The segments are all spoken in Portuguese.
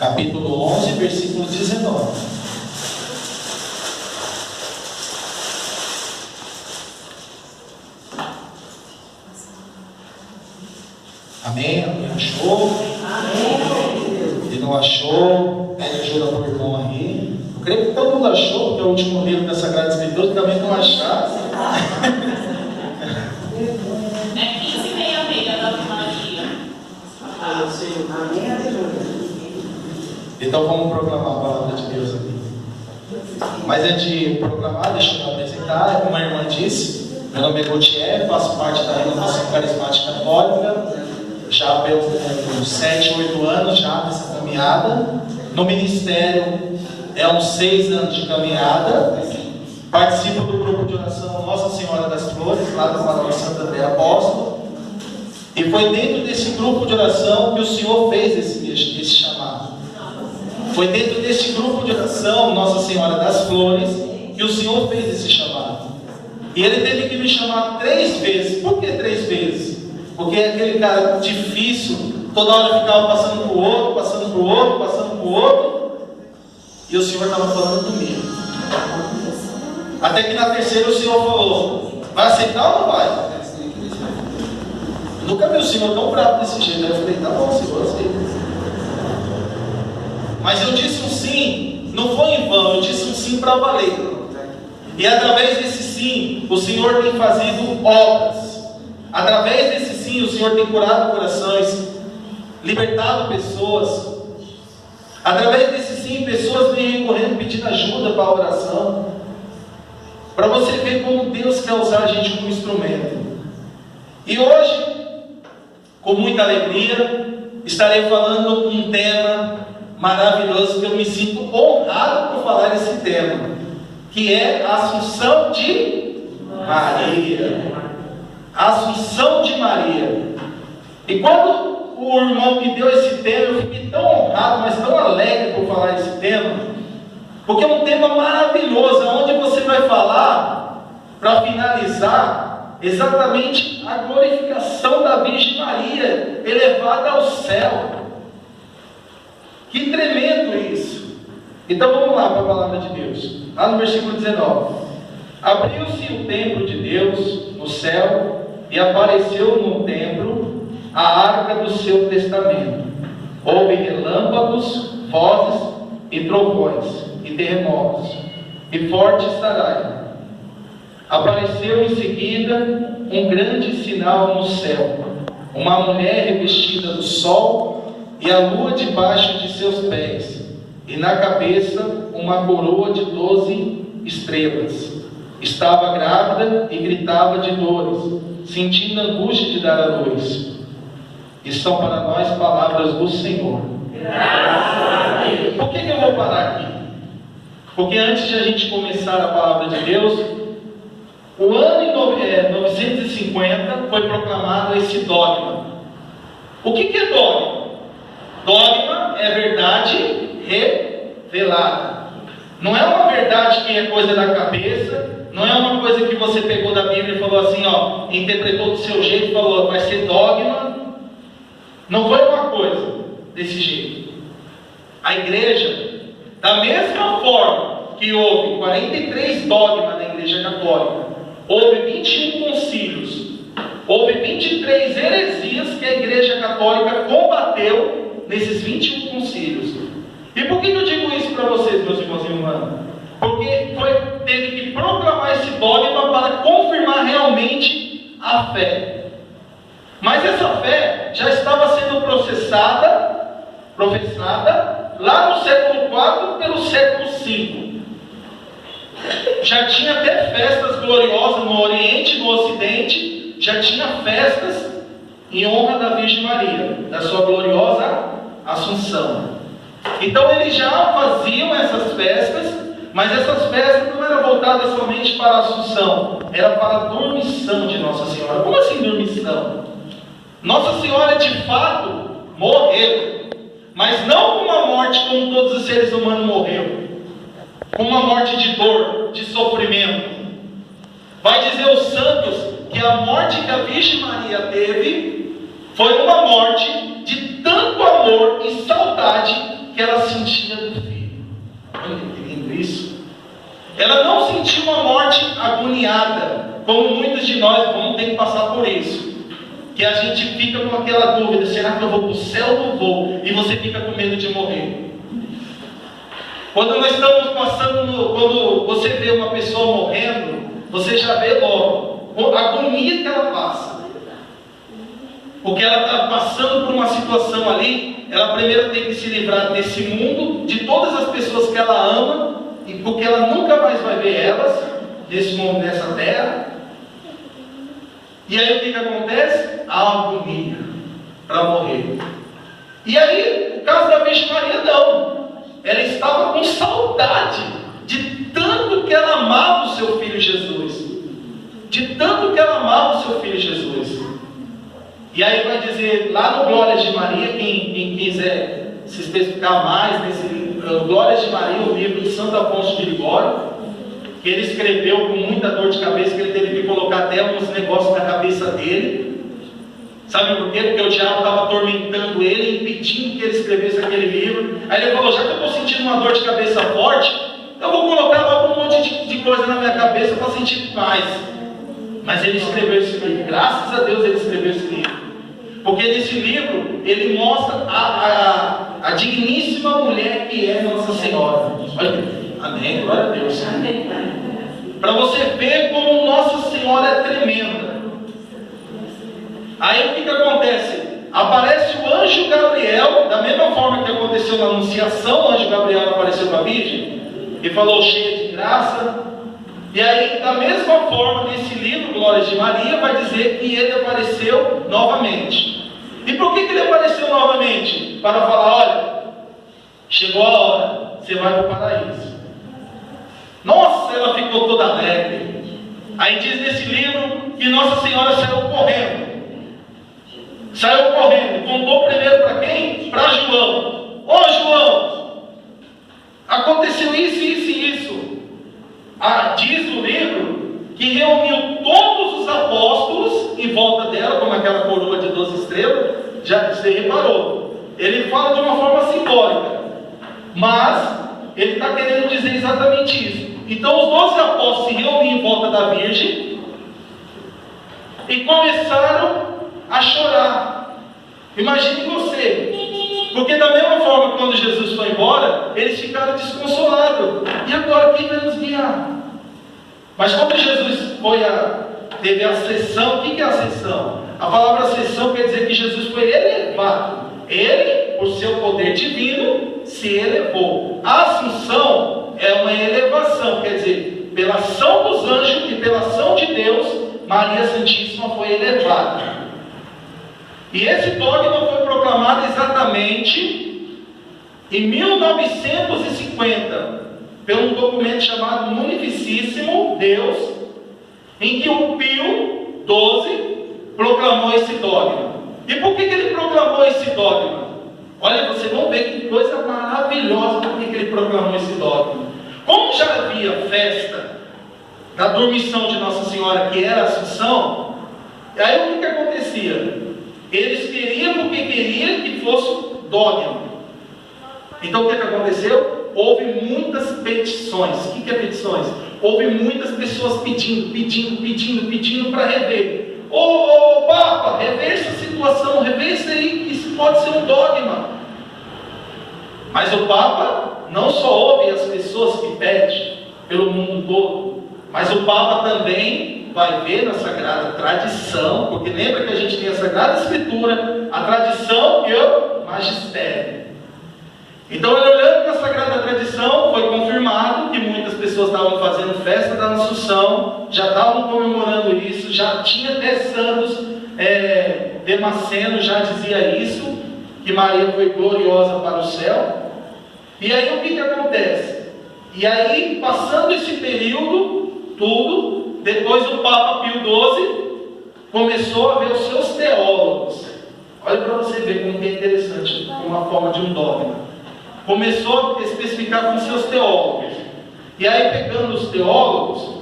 capítulo 11, versículo 19. Amém? Alguém achou? Amém. Se não achou, pede ajuda para o irmão aí. Eu creio que todo mundo achou, porque é o último livro da Sagrada Escritura, também não acharam. É 15:30 da Ave Maria. Então vamos proclamar a palavra de Deus aqui. Mas antes de proclamar, deixa eu me apresentar. Como a irmã disse, meu nome é Gautier, faço parte da Renovação Carismática Católica, já pelos 7, 8 anos já nessa caminhada. No ministério é uns 6 anos de caminhada. Participo do grupo de oração Nossa Senhora das Flores, lá da Paróquia Santo André Apóstolo. E foi dentro desse grupo de oração que o Senhor fez esse chamado. Foi dentro desse grupo de oração, Nossa Senhora das Flores, que o Senhor fez esse chamado. E Ele teve que me chamar 3 vezes. Por que 3 vezes? Porque é aquele cara difícil, toda hora ficava passando para o outro, passando para o outro, passando para o outro. E o Senhor estava falando comigo. Até que na terceira o Senhor falou: vai aceitar ou não vai? Eu nunca vi o Senhor tão bravo desse jeito. Aí eu falei: tá bom, Senhor, aceita. Mas eu disse um sim, não foi em vão, eu disse um sim para valer. E através desse sim, o Senhor tem fazido obras. Através desse sim, o Senhor tem curado corações, libertado pessoas. Através desse sim, pessoas vêm recorrendo pedindo ajuda para a oração. Para você ver como Deus quer usar a gente como instrumento. E hoje, com muita alegria, estarei falando um tema maravilhoso que eu me sinto honrado por falar esse tema, que é a Assunção de Maria. A Assunção de Maria. E quando o irmão me deu esse tema, eu fiquei tão honrado, mas tão alegre por falar esse tema, porque é um tema maravilhoso, onde você vai falar, para finalizar, exatamente a glorificação da Virgem Maria, elevada ao céu. Que tremendo isso! Então vamos lá para a palavra de Deus. Lá no versículo 19. Abriu-se o templo de Deus no céu, e apareceu no templo a arca do seu testamento. Houve relâmpagos, vozes e trovões, e terremotos, e forte estaraia. Apareceu em seguida um grande sinal no céu: uma mulher revestida do sol, e a lua debaixo de seus pés, e na cabeça uma coroa de 12 estrelas. Estava grávida e gritava de dores, sentindo angústia de dar à luz. E são para nós palavras do Senhor. Por que eu vou parar aqui? Porque antes de a gente começar a palavra de Deus, o ano em 950 foi proclamado esse dogma. O que é dogma? Dogma é verdade revelada. Não é uma verdade que é coisa da cabeça, não é uma coisa que você pegou da Bíblia e falou assim, interpretou do seu jeito e falou, vai ser dogma. Não foi uma coisa desse jeito. A igreja, da mesma forma que houve 43 dogmas na Igreja Católica, houve 21 concílios, houve 23 heresias que a Igreja Católica combateu nesses 21 concílios. E por que eu digo isso para vocês, meus irmãos e irmãs? Porque teve que proclamar esse dogma para confirmar realmente a fé. Mas essa fé já estava sendo professada lá no século IV pelo século V. Já tinha até festas gloriosas no Oriente e no Ocidente, já tinha festas em honra da Virgem Maria, da sua gloriosa Assunção. Então eles já faziam essas festas, mas essas festas não eram voltadas somente para a Assunção, era para a dormição de Nossa Senhora. Como assim dormição? Nossa Senhora de fato morreu, mas não com uma morte como todos os seres humanos morreram, com uma morte de dor, de sofrimento. Vai dizer os santos que a morte que a Virgem Maria teve foi uma morte de tanto amor e saudade que ela sentia do filho. Olha que lindo isso. Ela não sentiu uma morte agoniada, como muitos de nós vamos ter que passar por isso. Que a gente fica com aquela dúvida: será que eu vou para o céu ou não vou? E você fica com medo de morrer. Quando nós estamos passando, quando você vê uma pessoa morrendo, você já vê logo a agonia que ela passa. Porque ela está passando por uma situação ali. Ela primeiro tem que se livrar desse mundo, de todas as pessoas que ela ama, e porque ela nunca mais vai ver elas nesse mundo, nessa terra. E aí o que acontece? A agonia para morrer. E aí, o caso da Virgem Maria não. Ela estava com saudade de tanto que ela amava o seu filho Jesus. De tanto que ela amava o seu filho Jesus. E aí vai dizer, lá no Glórias de Maria, quem quiser se especificar mais nesse livro, Glórias de Maria, o livro de Santo Afonso de Ligório, que ele escreveu com muita dor de cabeça, que ele teve que colocar até uns negócios na cabeça dele. Sabe por quê? Porque o diabo estava atormentando ele, impedindo que ele escrevesse aquele livro. Aí ele falou: já que eu estou sentindo uma dor de cabeça forte, eu vou colocar logo um monte de coisa na minha cabeça para sentir mais. Mas ele escreveu esse livro. Graças a Deus ele escreveu esse livro. Porque nesse livro ele mostra a digníssima mulher que é Nossa Senhora. Olha, amém, glória a Deus. Para você ver como Nossa Senhora é tremenda. Aí o que acontece? Aparece o anjo Gabriel, da mesma forma que aconteceu na Anunciação. O anjo Gabriel apareceu para a Virgem e falou: cheia de graça. E aí, da mesma forma, nesse livro, Glórias de Maria, vai dizer que ele apareceu novamente. E por que ele apareceu novamente? Para falar: olha, chegou a hora, você vai para o paraíso. Nossa, ela ficou toda alegre. Aí diz nesse livro que Nossa Senhora saiu correndo. Saiu correndo, contou primeiro para quem? Para João. Ô João, aconteceu isso, isso e isso. Diz o livro que reuniu todos os apóstolos em volta dela, como aquela coroa de 12 estrelas. Já você reparou? Ele fala de uma forma simbólica, mas ele está querendo dizer exatamente isso. Então os 12 apóstolos se reuniram em volta da Virgem e começaram a chorar. Imagine você, porque da mesma forma, quando Jesus foi embora, eles ficaram desconsolados. E agora quem vai nos guiar? Mas quando Jesus teve a ascensão, o que é a ascensão? A palavra ascensão quer dizer que Jesus foi elevado. Ele, por seu poder divino, se elevou. A assunção é uma elevação, quer dizer, pela ação dos anjos e pela ação de Deus, Maria Santíssima foi elevada. E esse dogma foi proclamado exatamente em 1950, pelo documento chamado Munificíssimo Deus, em que o Pio XII proclamou esse dogma. E por que ele proclamou esse dogma? Olha, vocês vão ver que coisa maravilhosa por que ele proclamou esse dogma. Como já havia festa da dormição de Nossa Senhora, que era a Assunção, aí o que acontecia? Eles queriam porque queriam que fosse dogma. Então o que aconteceu? Houve muitas petições. O que é petições? Houve muitas pessoas pedindo para rever. Ô Papa, rever essa situação, rever isso aí, isso pode ser um dogma. Mas o Papa não só ouve as pessoas que pedem pelo mundo todo, mas o Papa também vai ver na Sagrada Tradição, porque lembra que a gente tem a Sagrada Escritura, a tradição e o magistério. Então, ele olhando para a Sagrada Tradição, foi confirmado que muitas pessoas estavam fazendo festa da Assunção, já estavam comemorando isso, já tinha até santos, Damasceno já dizia isso, que Maria foi gloriosa para o céu. E aí o que acontece? E aí, passando esse período, tudo, depois o Papa Pio XII começou a ver os seus teólogos. Olha para você ver como é interessante, uma forma de um dogma. Começou a especificar com seus teólogos. E aí, pegando os teólogos,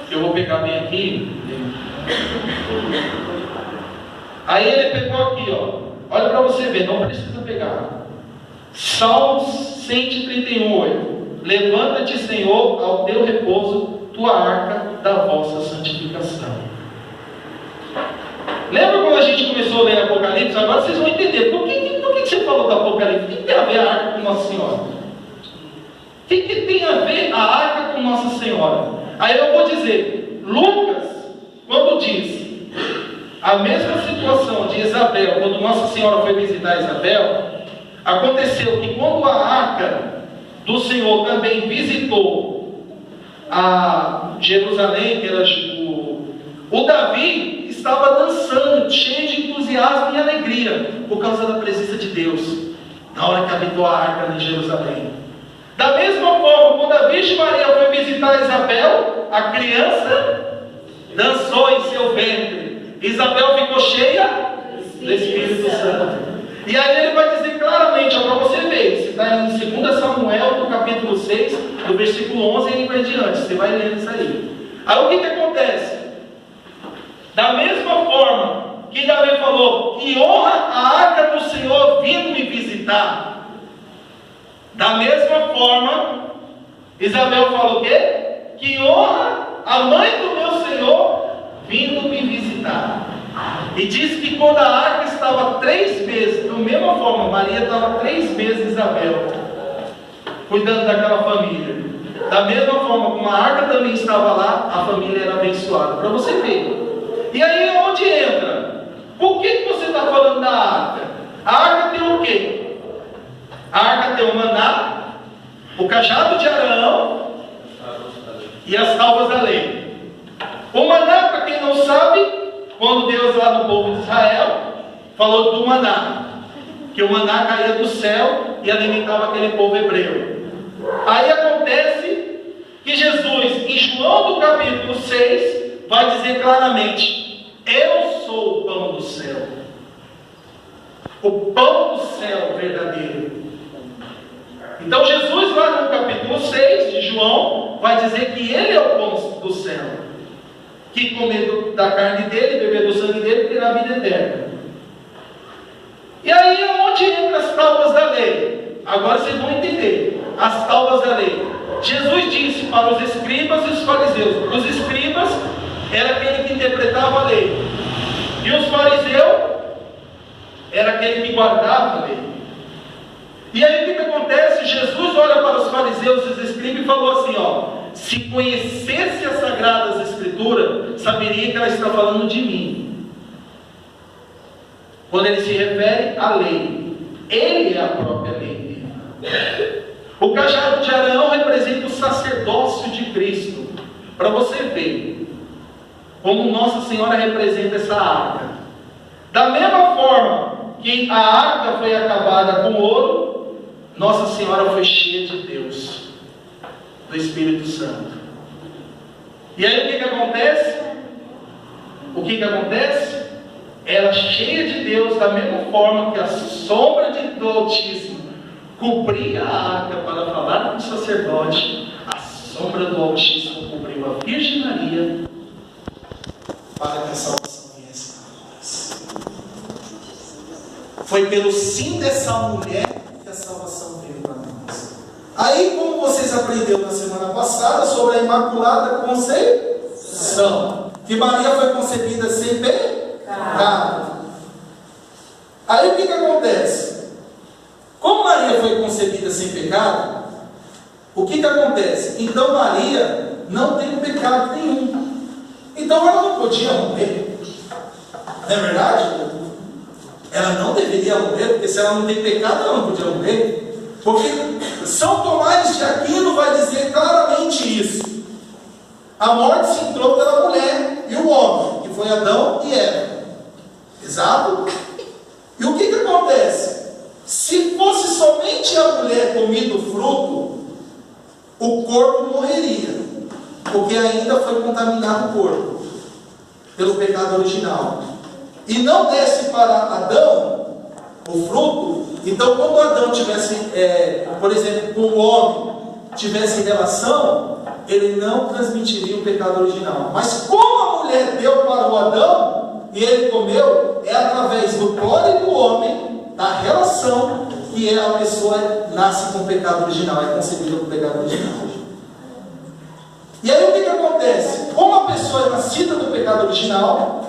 eu vou pegar bem aqui. Aí ele pegou aqui, ó. Olha para você ver, não precisa pegar. Salmos 131:8. Levanta-te, Senhor, ao teu repouso, tua arca da vossa santificação. Lembra quando a gente começou a ler Apocalipse? Agora vocês vão entender. Por que você falou do Apocalipse? O que tem a ver a arca com Nossa Senhora? O que tem a ver a arca com Nossa Senhora? Aí eu vou dizer, Lucas, quando diz a mesma situação de Isabel, quando Nossa Senhora foi visitar Isabel, aconteceu que quando a arca do Senhor também visitou a Jerusalém, que era o Davi estava dançando, cheio de entusiasmo e alegria, por causa da presença de Deus, na hora que habitou a arca em Jerusalém. Da mesma forma, quando a Virgem Maria foi visitar Isabel, a criança dançou em seu ventre. Isabel ficou cheia do Espírito Santo. E aí ele vai dizer claramente, para você ver, você está em 2 Samuel, no capítulo 6, do versículo 11 e vai diante, você vai lendo isso aí. Aí o que acontece? Da mesma forma que Davi falou, que honra a arca do Senhor vindo me visitar, da mesma forma, Isabel falou o quê? Que honra a mãe do meu Senhor vindo me visitar. E diz que quando a arca estava 3 meses, da mesma forma, Maria estava 3 meses Isabel, cuidando daquela família. Da mesma forma como a arca também estava lá, a família era abençoada. Para você ver. E aí é onde entra? Por que você está falando da arca? A arca tem o quê? A arca tem o maná, o cajado de Arão e as tábuas da lei. O maná, para quem não sabe, quando Deus lá no povo de Israel falou do maná, que o maná caía do céu e alimentava aquele povo hebreu. Aí acontece que Jesus, em João do capítulo 6, vai dizer claramente: eu sou o pão do céu, o pão do céu verdadeiro. Então Jesus lá no capítulo 6 de João vai dizer que ele é o pão do céu, que comer da carne dele, beber do sangue dele, terá vida eterna. E aí é onde entra as tábuas da lei. Agora vocês vão entender as tábuas da lei. Jesus disse para os escribas e os fariseus. Os escribas era aquele que interpretava a lei, e os fariseus era aquele que guardava a lei. E aí o que acontece? Jesus olha para os fariseus e os escribas e falou assim, se conhecesse as sagradas escrituras, saberia que ela está falando de mim. Quando ele se refere à lei, ele é a própria lei. O cajado de Arão representa o sacerdócio de Cristo. Para você ver como Nossa Senhora representa essa arca. Da mesma forma que a arca foi acabada com ouro, Nossa Senhora foi cheia de Deus, do Espírito Santo. E aí o que acontece? O que acontece? Ela cheia de Deus, da mesma forma que a sombra do Altíssimo cobria a arca para falar com o sacerdote, a sombra do Altíssimo cobriu a Virgem Maria para que a salvação viesse para nós. Foi pelo sim dessa mulher que a salvação veio para nós. Aí, como vocês aprenderam na semana passada sobre a Imaculada Conceição, que Maria foi concebida sem pecado. Aí o que acontece? Como Maria foi concebida sem pecado, o que acontece? Então Maria não tem pecado nenhum. Então ela não podia morrer. Não é verdade? Ela não deveria morrer, porque se ela não tem pecado, ela não podia morrer. Porque São Tomás de Aquino vai dizer claramente isso. A morte se entrou pela mulher e o homem, que foi Adão e Eva. Exato? E o que acontece? Se fosse somente a mulher comido o fruto, o corpo morreria, porque ainda foi contaminado o corpo pelo pecado original. E não desse para Adão o fruto. Então quando Adão tivesse, por exemplo, com o homem tivesse relação, ele não transmitiria o pecado original. Mas como a mulher deu para o Adão e ele comeu, é através do cloro do homem, da relação, que a pessoa nasce com o pecado original, é concebida com o pecado original. E aí o que acontece? Como a pessoa é nascida do pecado original,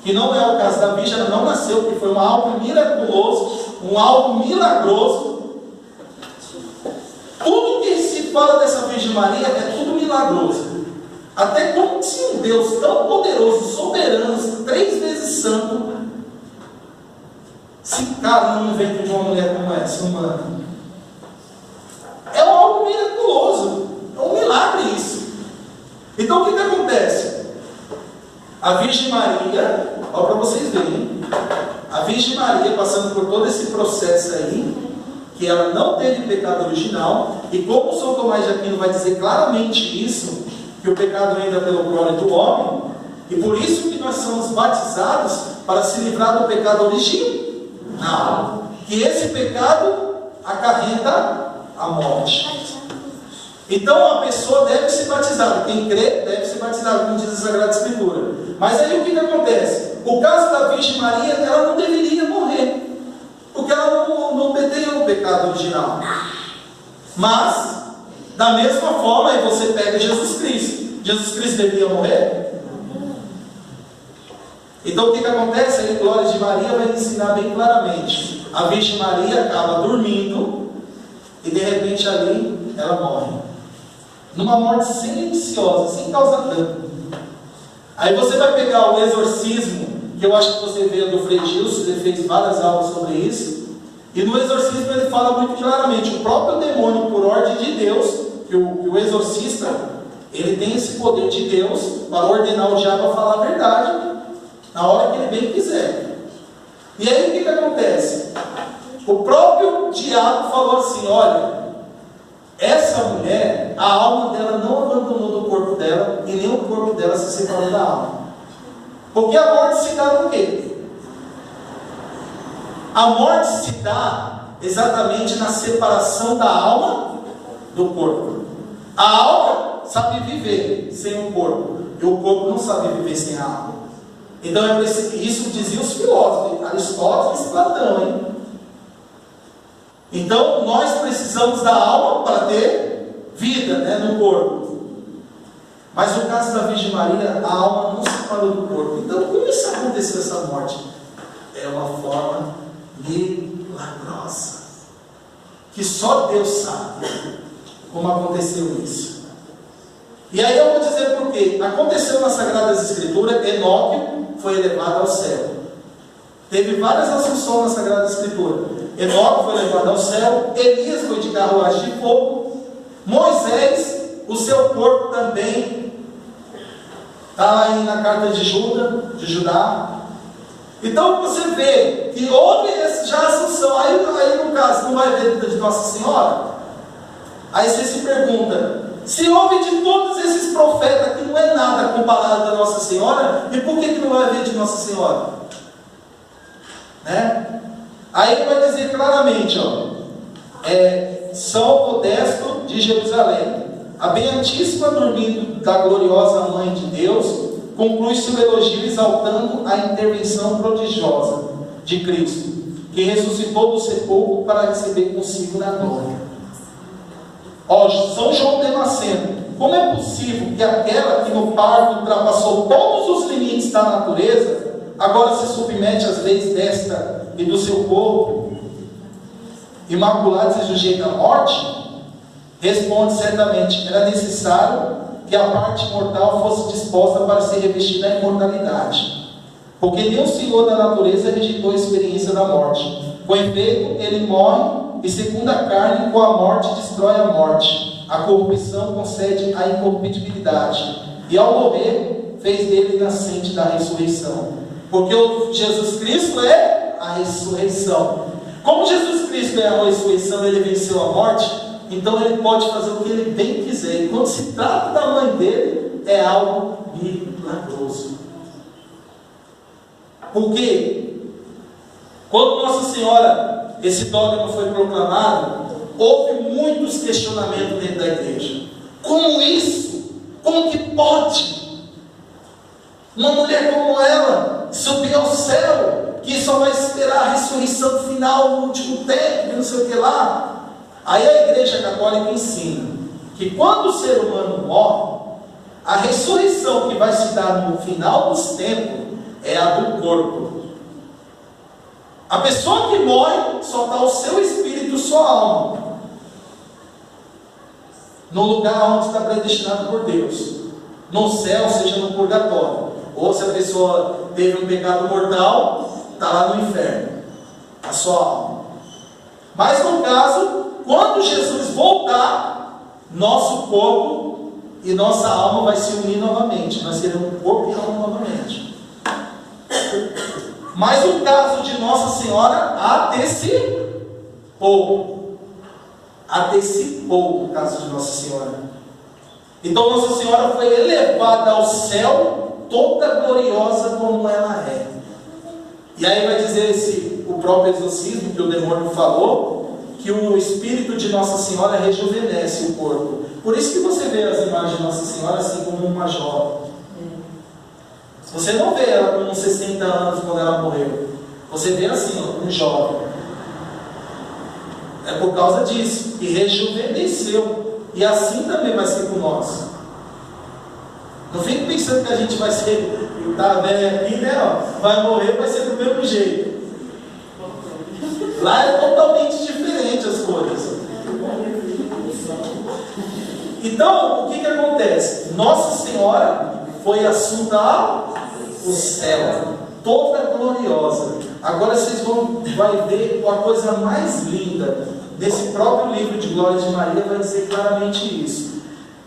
que não é o caso da virgem, ela não nasceu, porque foi algo miraculoso, algo milagroso. Tudo que se fala dessa Virgem Maria é tudo milagroso. Até como se um Deus tão poderoso, soberano, 3 vezes santo, se encarna no ventre de uma mulher como essa, humana. É algo miraculoso, é um milagre isso. Então o que acontece? A Virgem Maria, olha para vocês verem, a Virgem Maria passando por todo esse processo aí, que ela não teve pecado original, e como São Tomás de Aquino vai dizer claramente isso, que o pecado entra pelo prole do homem, e por isso que nós somos batizados para se livrar do pecado original, que esse pecado acarreta a morte. Então a pessoa deve ser batizada, quem crê deve ser batizado, como diz a Sagrada Escritura. Mas aí o que acontece? O caso da Virgem Maria, ela não deveria morrer, porque ela não cometeu o pecado original. Mas, da mesma forma, aí você pega Jesus Cristo. Jesus Cristo deveria morrer? Então o que acontece? Aí Glória de Maria vai ensinar bem claramente. A Virgem Maria acaba dormindo e de repente ali ela morre. Numa morte silenciosa, sem causar dano. Aí você vai pegar o exorcismo, que eu acho que você vê do Frei Gilson, ele fez várias aulas sobre isso. E no exorcismo ele fala muito claramente, o próprio demônio, por ordem de Deus, que o exorcista, ele tem esse poder de Deus para ordenar o diabo a falar a verdade, na hora que ele bem quiser. E aí o que acontece? O próprio diabo falou assim, olha, essa mulher, a alma dela não abandonou do corpo dela, e nem o corpo dela se separou da alma. Porque a morte se dá no quê? A morte se dá exatamente na separação da alma do corpo. A alma sabe viver sem o corpo, e o corpo não sabe viver sem a alma. Então isso diziam os filósofos, Aristóteles e Platão, hein? Então nós precisamos da alma para ter vida, né, no corpo. Mas no caso da Virgem Maria, a alma não se separou do corpo. Então como isso aconteceu, essa morte? É uma forma milagrosa, que só Deus sabe como aconteceu isso. E aí eu vou dizer por quê. Aconteceu nas Sagradas Escrituras, Enoque foi elevado ao céu. Teve várias assunções na Sagrada Escritura. Enoque foi levado ao céu, Elias foi de carruagem de fogo, Moisés, o seu corpo também está aí na carta de Judá. Então você vê que houve já a assunção. Aí no caso, não vai ver de Nossa Senhora? Aí você se pergunta, se houve de todos esses profetas, que não é nada comparado da Nossa Senhora, e por que não vai ver de Nossa Senhora? Né? Aí ele vai dizer claramente, São Modesto de Jerusalém, a Beatíssima dormindo da gloriosa Mãe de Deus, conclui seu elogio exaltando a intervenção prodigiosa de Cristo, que ressuscitou do sepulcro para receber consigo na glória. São João Damasceno, como é possível que aquela que no parto ultrapassou todos os limites da natureza, agora se submete às leis desta e do seu corpo, imaculado se sujeita à morte? Responde certamente, era necessário que a parte mortal fosse disposta para ser revestida da imortalidade, porque nenhum Senhor da natureza rejeitou a experiência da morte. Com efeito, ele morre, e segundo a carne, com a morte destrói a morte. A corrupção concede a incorruptibilidade, e ao morrer, fez dele nascente da ressurreição. Porque o Jesus Cristo é a ressurreição. Como Jesus Cristo é a ressurreição, ele venceu a morte, então ele pode fazer o que ele bem quiser. E quando se trata da mãe dele, é algo milagroso. Porque quando Nossa Senhora, esse dogma foi proclamado, houve muitos questionamentos dentro da igreja. Como isso? Como que pode uma mulher como ela subir ao céu, que só vai esperar a ressurreição final? final, no último tempo, não sei o que lá. Aí a Igreja Católica ensina que quando o ser humano morre, a ressurreição que vai se dar no final dos tempos é a do corpo. A pessoa que morre só está o seu espírito, sua alma, no lugar onde está predestinado por Deus, no céu, seja no purgatório. Ou se a pessoa teve um pecado mortal, está lá no inferno, a sua alma. Mas no caso, quando Jesus voltar, nosso corpo e nossa alma vai se unir novamente. Nós teremos corpo e alma novamente. Mas o caso de Nossa Senhora antecipou. Antecipou o caso de Nossa Senhora. Então Nossa Senhora foi elevada ao céu, toda gloriosa como ela é. E aí vai dizer o próprio exorcismo que o demônio falou, que o Espírito de Nossa Senhora rejuvenesce o corpo. Por isso que você vê as imagens de Nossa Senhora assim como uma jovem. Você não vê ela com 60 anos quando ela morreu. Você vê assim, um jovem. É por causa disso, que rejuvenesceu. E assim também vai ser com nós. Não fique pensando que a gente vai ser, tá velho aqui, né? Ó, vai morrer, vai ser do mesmo jeito. Lá é totalmente diferente as coisas. Então, o que acontece? Nossa Senhora foi assunta ao céu, toda gloriosa. Agora vocês vão ver a coisa mais linda desse próprio livro de Glória de Maria, vai dizer claramente isso.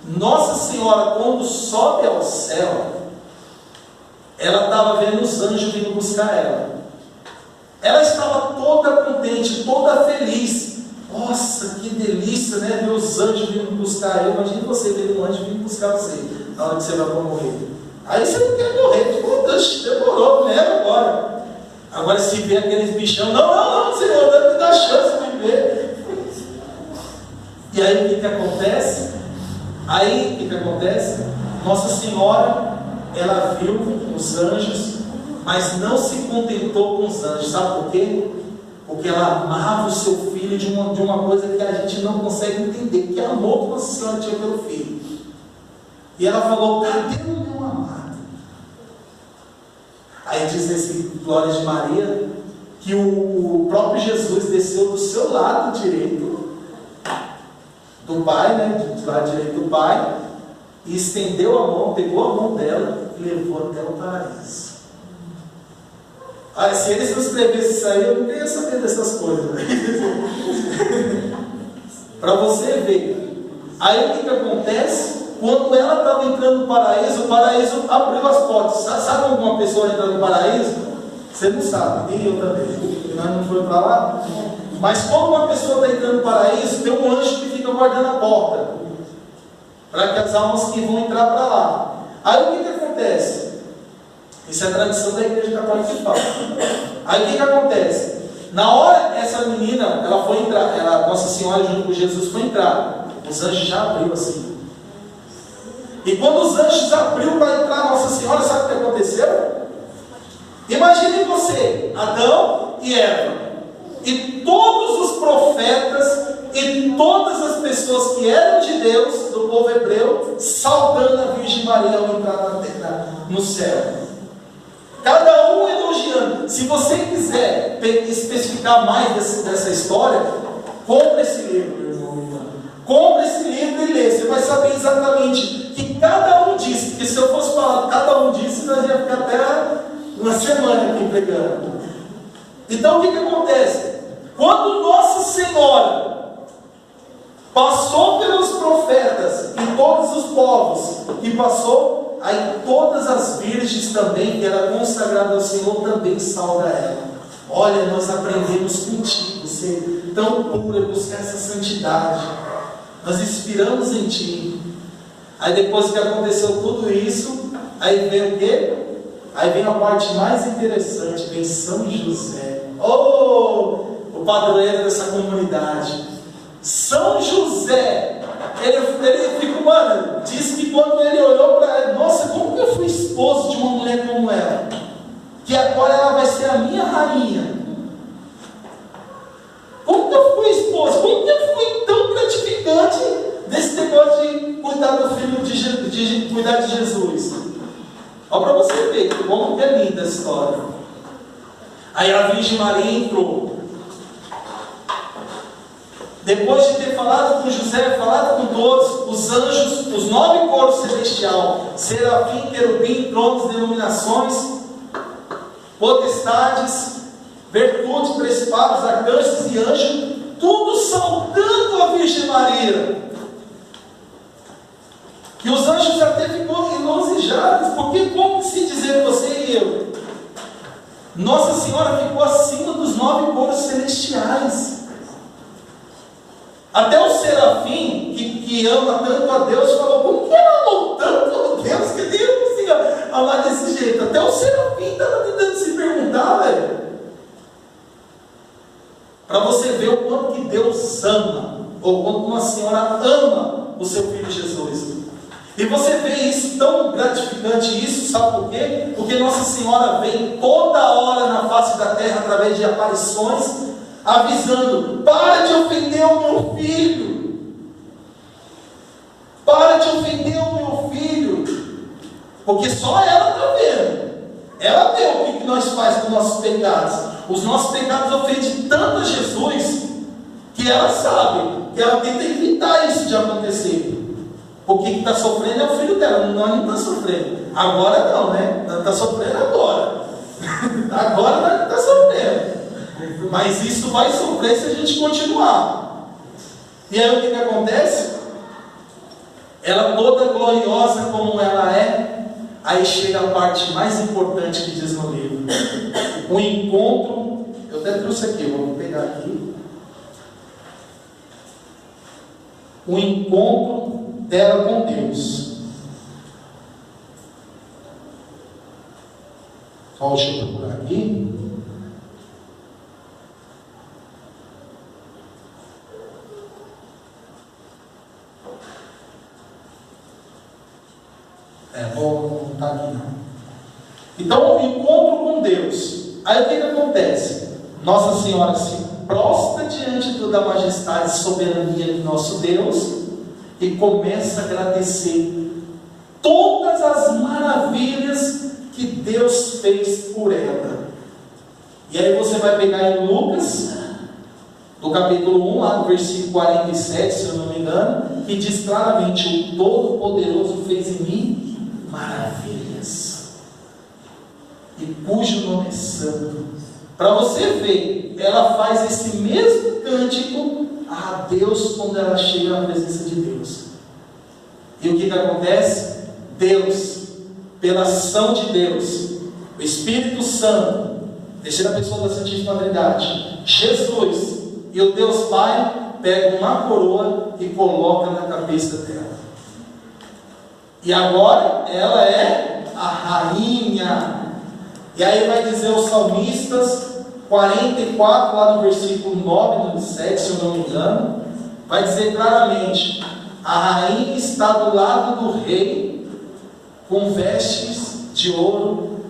Nossa Senhora, quando sobe ao céu, ela estava vendo os anjos vindo buscar ela. Ela estava toda contente, toda feliz. Nossa, que delícia, né? Ver os anjos vindo buscar eu. Imagina você ver um anjo vindo buscar você na hora que você vai para morrer. Aí você não quer morrer, tipo, demorou, leva agora. Agora se vê aqueles bichão, não, Senhor, me dá chance de viver. E aí o que acontece? Nossa Senhora, ela viu os anjos, mas não se contentou com os anjos. Sabe por quê? Porque ela amava o seu filho de uma coisa que a gente não consegue entender, que é o amor que Nossa Senhora tinha pelo filho. E ela falou: cadê o meu amado? Aí diz esse Glória de Maria que o próprio Jesus desceu do seu lado direito do Pai, né? Do lado direito do Pai, e estendeu a mão, pegou a mão dela e levou até o paraíso. Aí, se eles não escrevessem isso aí, eu não queria saber dessas coisas. Para você ver. Aí o que acontece? Quando ela estava entrando no paraíso, o paraíso abriu as portas. Sabe alguma pessoa entrando no paraíso? Você não sabe, nem eu também. Nós não fomos para lá. Mas quando uma pessoa está entrando no paraíso, tem um anjo que fica guardando a porta, para que as almas que vão entrar para lá. Aí o que acontece? Isso é a tradição da Igreja Católica que fala. Aí o que acontece? Na hora essa menina, ela foi entrar, Nossa Senhora junto com Jesus foi entrar. Os anjos já abriu assim. E quando os anjos abriu para entrar Nossa Senhora, sabe o que aconteceu? Imagine você, Adão e Eva, e todos os profetas e todas as pessoas que eram de Deus, do povo hebreu, saudando a Virgem Maria ao entrar no céu. Cada um elogiando. Se você quiser especificar mais dessa história, compre esse livro, meu irmão. Compre esse livro e lê. Você vai saber exatamente que cada um disse. Porque se eu fosse falar cada um disse, nós ia ficar até uma semana aqui pregando. Então o que acontece? Quando Nossa Senhora passou pelos profetas e todos os povos, e passou, aí todas as virgens também, que eram consagradas ao Senhor, também salva ela. Olha, nós aprendemos contigo, ser tão pura, buscar essa santidade. Nós inspiramos em ti. Aí depois que aconteceu tudo isso, aí vem o quê? Aí vem a parte mais interessante, vem São José. O padroeiro dessa comunidade. São José, ele ficou, mano, disse que quando ele olhou para ela, nossa, como que eu fui esposo de uma mulher como ela? Que agora ela vai ser a minha rainha. de cuidar de Jesus. Olha para você ver como que é linda a história. Aí a Virgem Maria entrou. Depois de ter falado com José, falado com todos, os anjos, os 9 coros celestial, serafim, querubim, tronos, denominações, potestades, virtudes, principados, arcanjos e anjos, tudo saudando a Virgem Maria. E os anjos até ficou enosijados, porque como se dizer você e eu? Nossa Senhora ficou acima dos 9 coros celestiais. Até o serafim, que ama tanto a Deus, falou: como que ela amou tanto a Deus que Deus consiga amar desse jeito? Até o serafim estava tentando se perguntar, velho. Para você ver o quanto que Deus ama, ou quanto uma senhora ama o seu filho Jesus. E você vê isso tão gratificante, isso, sabe por quê? Porque Nossa Senhora vem toda hora na face da terra, através de aparições, avisando: para de ofender o meu filho, para de ofender o meu filho, porque só ela está vendo, ela vê o que nós fazemos com nossos pecados. Os nossos pecados ofendem tanto a Jesus, que ela sabe, que ela tenta evitar isso de acontecer. O que está sofrendo é o filho dela, nós não estamos sofrendo, agora não, né? Nós estamos sofrendo agora, agora nós não estamos sofrendo. Mas isso vai sofrer se a gente continuar. E aí o que acontece? Ela toda gloriosa como ela é, aí chega a parte mais importante que diz no livro. O encontro, eu até trouxe aqui, vou pegar aqui. O encontro dela com Deus. Só deixa eu procurar aqui. Não está aqui não. Então, o encontro com Deus. Aí o que acontece? Nossa Senhora se prostra diante da majestade e soberania de nosso Deus e começa a agradecer todas as maravilhas que Deus fez por ela. E aí você vai pegar em Lucas, do capítulo 1, lá no versículo 47, se eu não me engano, que diz claramente: o Todo-Poderoso fez em mim maravilhas, e cujo nome é santo. Para você ver, ela faz esse mesmo cântico a Deus quando ela chega na presença de Deus. E o que acontece? Deus, pela ação de Deus, o Espírito Santo, terceira pessoa da Santíssima Trindade, Jesus e o Deus Pai pegam uma coroa e colocam na cabeça dela. E agora ela é a rainha. E aí vai dizer os salmistas 44, lá no versículo 9, no 7, se eu não me engano, vai dizer claramente: a rainha está do lado do rei, com vestes de ouro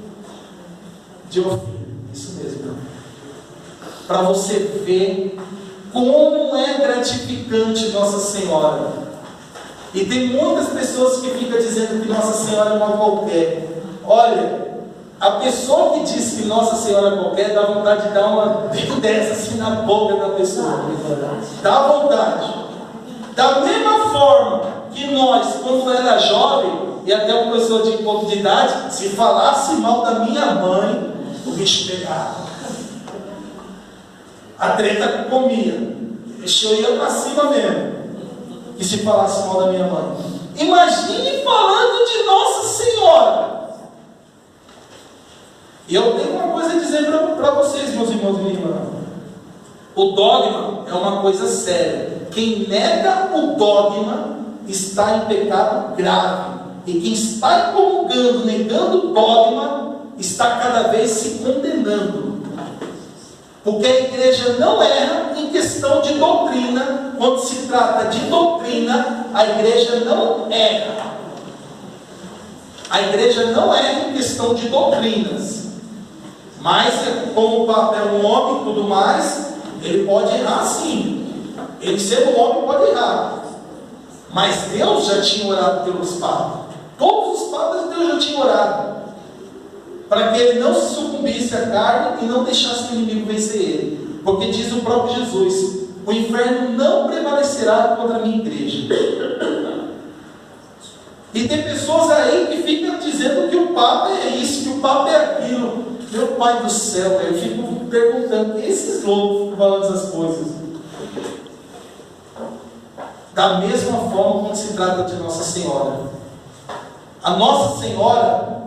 de Ofir. Isso mesmo. Para você ver como é gratificante Nossa Senhora. E tem muitas pessoas que ficam dizendo que Nossa Senhora é uma qualquer. Olha, a pessoa que diz que Nossa Senhora é qualquer, dá vontade de dar uma dessa assim na boca da pessoa. Dá vontade. Da mesma forma que nós, quando era jovem, e até o professor de pouco de idade, se falasse mal da minha mãe, o bicho pegava. A treta comia. Eu ia para cima mesmo. E se falasse mal da minha mãe. Imagine falando de Nossa Senhora. E eu tenho uma coisa a dizer para vocês, meus irmãos e minhas irmãs. O dogma é uma coisa séria. Quem nega o dogma está em pecado grave. E quem está comungando, negando o dogma, está cada vez se condenando. Porque a igreja não erra em questão de doutrina. Quando se trata de doutrina, a igreja não erra. A igreja não erra em questão de doutrinas. Mas, como o papel é um homem e tudo mais, ele pode errar sim. Ele sendo um homem pode errar. Mas Deus já tinha orado pelos papas. Todos os papas de Deus já tinham orado para que ele não se sucumbisse à carne e não deixasse o inimigo vencer ele. Porque diz o próprio Jesus: o inferno não prevalecerá contra a minha igreja. E tem pessoas aí que ficam dizendo que o Papa é isso, que o Papa é aquilo. Meu Pai do céu, eu fico perguntando, esses loucos ficam falando essas coisas. Da mesma forma quando se trata de Nossa Senhora. A Nossa Senhora,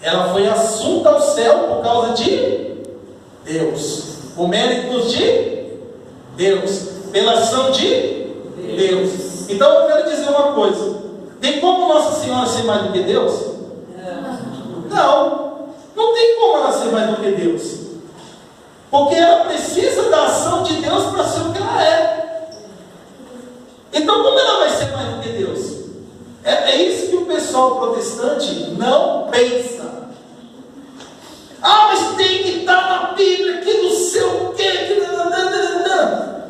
ela foi assunta ao céu por causa de Deus, por méritos de Deus, pela ação de Deus. Então eu quero dizer uma coisa: tem como Nossa Senhora ser mais do que Deus? Não tem como ela ser mais do que Deus, porque ela precisa da ação de Deus para ser o que ela é. Então como ela vai ser mais do que Deus? É isso que o pessoal protestante não pensa. Mas tem que estar na Bíblia, que não sei o quê, que não.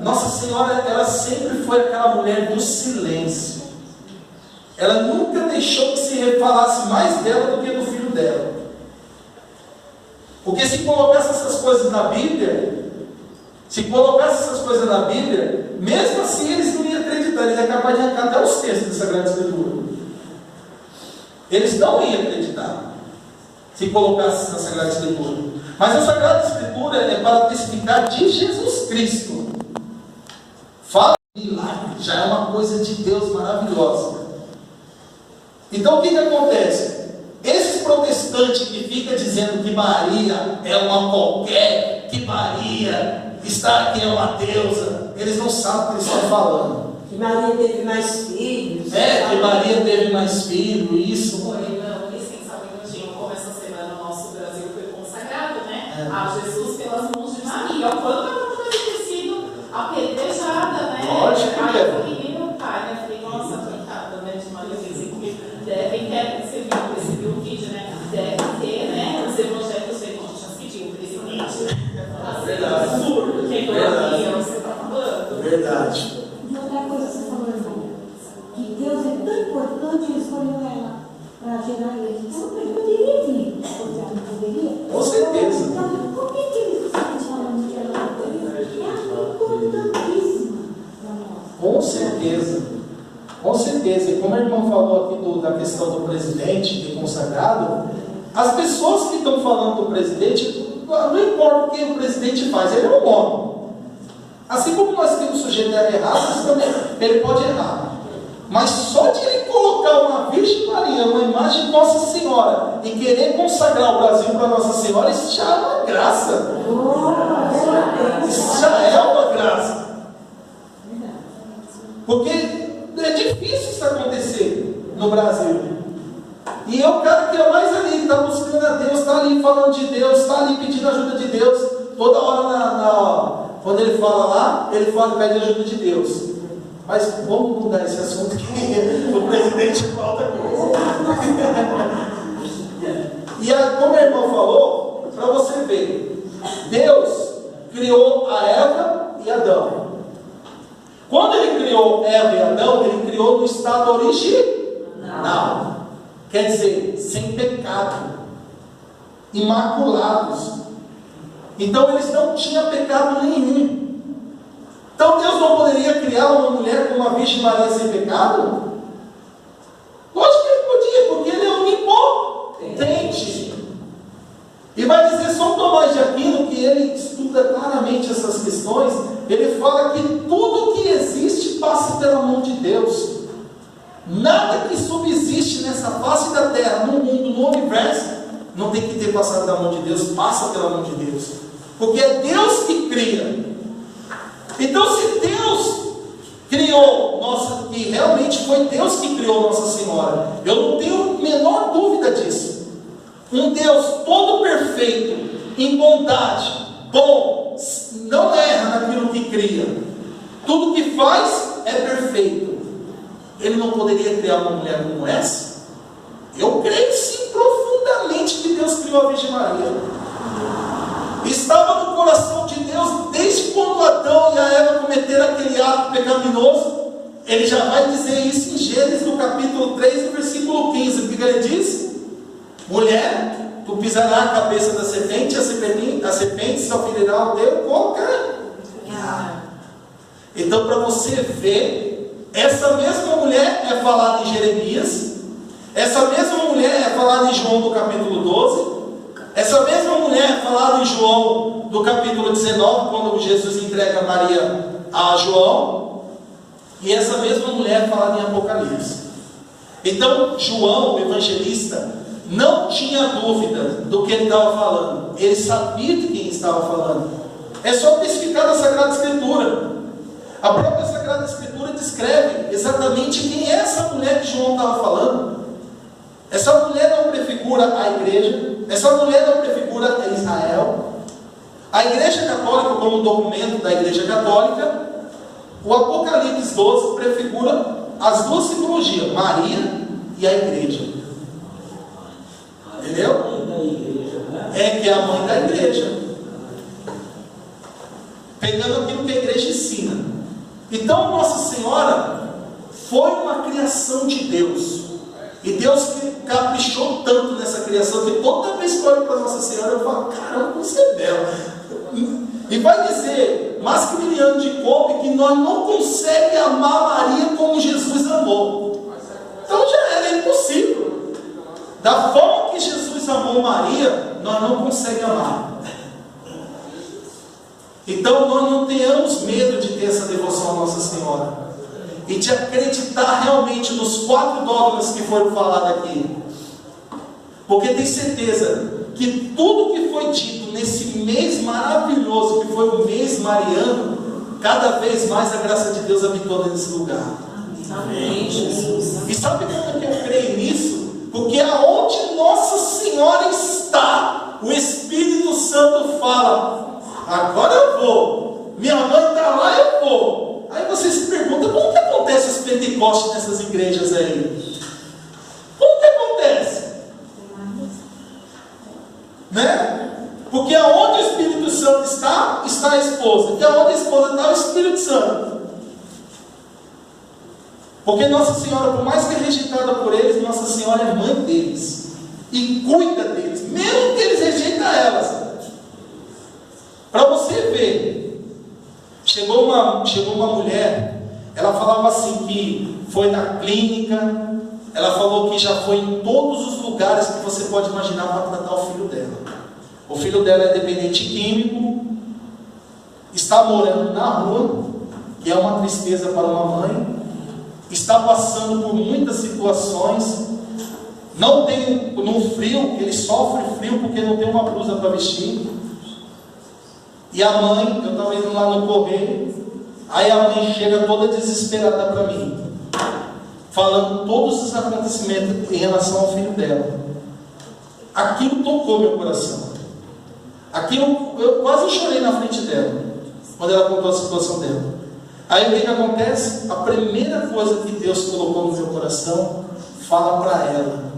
Nossa Senhora, ela sempre foi aquela mulher do silêncio. Ela nunca deixou que se falasse mais dela do que do filho dela. Porque se colocasse essas coisas na Bíblia, mesmo assim eles não iam acreditar, eles iam capaz de arrancar até os textos da Sagrada Escritura. Eles não iam acreditar se colocasse na Sagrada Escritura. Mas a Sagrada Escritura é para testificar de Jesus Cristo. Fala de milagre, já é uma coisa de Deus maravilhosa. Então o que acontece? Esses protestantes que ficam dizendo que Maria é uma qualquer, que Maria está aqui, é uma deusa, eles não sabem o que eles estão falando. Que Maria teve mais filhos. Que Maria teve mais filhos, isso. Não, licença um minutinho, como essa semana o nosso Brasil foi consagrado, né? A Jesus pelas mãos de Maria. O quanto ela poderia ter sido apedrejada, né? Lógico que Aí eu falei, meu pai, né? Falei, nossa, coitada, né? De Maria, devem ter, você viu o vídeo, né? Deve ter, né? Os evangélicos feministas pediam, principalmente. Verdade. Que economia você está falando. Verdade. E outra coisa que você falou, irmão, que Deus é tão importante, ele escolheu ela para gerar ele. Então, ele poderia vir, não poderia? Com certeza. Então, por que ele está falando de ela? É importantíssima para nós. Com certeza. Com certeza. E como a irmã falou aqui da questão do presidente ter consagrado, as pessoas que estão falando do presidente, não importa o que o presidente faz, ele é um homem. Assim como nós temos sujeito a errar, ele pode errar. Mas só de ele colocar uma Virgem Maria, uma imagem de Nossa Senhora, e querer consagrar o Brasil para Nossa Senhora, isso já é uma graça. Isso já é uma graça. Porque é difícil isso acontecer no Brasil. E é o cara que é mais ali, está buscando a Deus, está ali falando de Deus, está ali pedindo ajuda de Deus. Toda hora, quando ele fala lá, ele pede ajuda de Deus. Mas vamos mudar esse assunto que o presidente falta coisa. E como a irmã falou, para você ver, Deus criou a Eva e Adão. Quando ele criou Eva e Adão, ele criou no estado original. Quer dizer, sem pecado, imaculados. Então eles não tinham pecado nenhum. Então Deus não poderia criar uma mulher com uma Virgem Maria sem pecado? Lógico que ele podia, porque ele é onipotente. E vai dizer São Tomás de Aquino, que ele estuda claramente essas questões, ele fala que tudo que existe passa pela mão de Deus. Nada que subsiste nessa face da terra, no mundo, no universo, não tem que ter passado da mão de Deus, passa pela mão de Deus. Porque é Deus que cria. Então, se Deus criou, que realmente foi Deus que criou Nossa Senhora, eu não tenho a menor dúvida disso. Um Deus todo perfeito, em bondade, bom, não erra naquilo que cria. Tudo que faz é perfeito. Ele não poderia criar uma mulher como essa? Eu creio sim profundamente que Deus criou a Virgem Maria. Estava no coração de Deus desde quando Adão e a Eva cometeram aquele ato pecaminoso. ele já vai dizer isso em Gênesis, no capítulo 3, no versículo 15. O que ele diz? Mulher, tu pisarás a cabeça da serpente, a serpente se ferirá o teu calcanhar. Então, para você ver, essa mesma mulher é falada em Jeremias, essa mesma mulher é falada em João do capítulo 12, essa mesma mulher é falada em João do capítulo 19, quando Jesus entrega Maria a João, e essa mesma mulher é falada em Apocalipse. Então, João, o evangelista, não tinha dúvida do que ele estava falando, ele sabia de quem estava falando. É só especificar na Sagrada Escritura. A própria Sagrada Escritura descreve exatamente quem é essa mulher que João estava falando. Essa mulher não prefigura a igreja, essa mulher não prefigura Israel. A Igreja Católica, como documento da Igreja Católica, o Apocalipse 12 prefigura as duas simbologias, Maria e a igreja. Entendeu? É que é a mãe da igreja, pegando aquilo que a igreja ensina. Então, Nossa Senhora foi uma criação de Deus, e Deus caprichou tanto nessa criação que toda vez que eu olho para Nossa Senhora eu falo: caramba, você é bela. E vai dizer Massimiliano de Kolbe que nós não conseguimos amar Maria como Jesus amou. Então já era impossível. Da forma que Jesus amou Maria, nós não conseguimos amar. Então nós não tenhamos medo de ter essa devoção a Nossa Senhora e de acreditar realmente nos 4 dogmas que foram falados aqui, porque tem certeza que tudo que foi dito nesse mês maravilhoso que foi o mês mariano, cada vez mais a graça de Deus habitou nesse lugar. Amém, Jesus. E sabe como que eu creio nisso? Porque aonde Nossa Senhora está, o Espírito Santo fala: agora eu vou, minha mãe está lá, eu vou. Aí você se pergunta: como que acontece os Pentecostes nessas igrejas aí? Como que acontece? Né? Porque aonde o Espírito Santo está, está a esposa. E aonde a esposa está, o Espírito Santo. Porque Nossa Senhora, por mais que é rejeitada por eles, Nossa Senhora é mãe deles e cuida deles, mesmo que eles rejeitem elas. Para você ver, chegou uma mulher, ela falava assim que foi na clínica, ela falou que já foi em todos os lugares que você pode imaginar para tratar o filho dela. O filho dela é dependente químico, está morando na rua, que é uma tristeza para uma mãe, está passando por muitas situações, não tem no frio, ele sofre frio porque não tem uma blusa para vestir. E a mãe, eu estava indo lá no correio, aí a mãe chega toda desesperada para mim, falando todos os acontecimentos em relação ao filho dela. Aquilo tocou meu coração. Aquilo, eu quase chorei na frente dela, quando ela contou a situação dela. Aí o que acontece? A primeira coisa que Deus colocou no meu coração, fala para ela,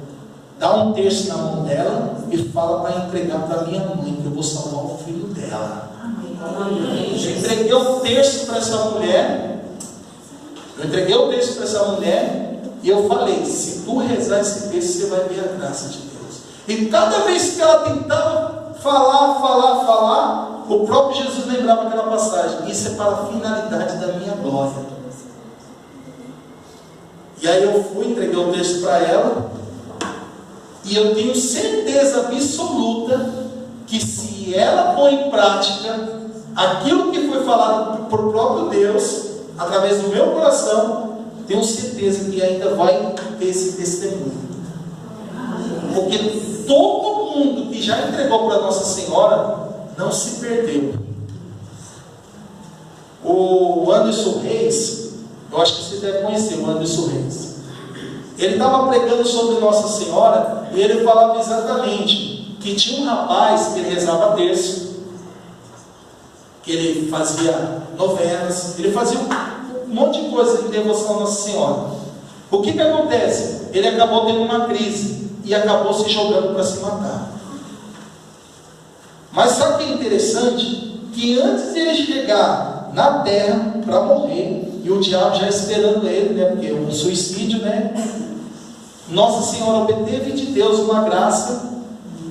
dá um terço na mão dela e fala para entregar para minha mãe, que eu vou salvar o filho dela. Amém. Eu entreguei o terço para essa mulher, e eu falei: se tu rezar esse terço, você vai ver a graça de Deus. E cada vez que ela tentava falar, o próprio Jesus lembrava aquela passagem: isso é para a finalidade da minha glória. E aí eu fui, entreguei o texto para ela, e eu tenho certeza absoluta que se ela põe em prática aquilo que foi falado por próprio Deus, através do meu coração, tenho certeza que ainda vai ter esse testemunho. Porque todo mundo que já entregou para Nossa Senhora não se perdeu. O Anderson Reis, eu acho que você deve conhecer o Anderson Reis. Ele estava pregando sobre Nossa Senhora e ele falava exatamente que tinha um rapaz que ele rezava terço, que ele fazia novenas, ele fazia um monte de coisa em devoção a Nossa Senhora. O que acontece? Ele acabou tendo uma crise e acabou se jogando para se matar. Mas sabe o que é interessante? Que antes de ele chegar na terra para morrer, e o diabo já esperando ele, né? Porque é um suicídio, né? Nossa Senhora obteve de Deus uma graça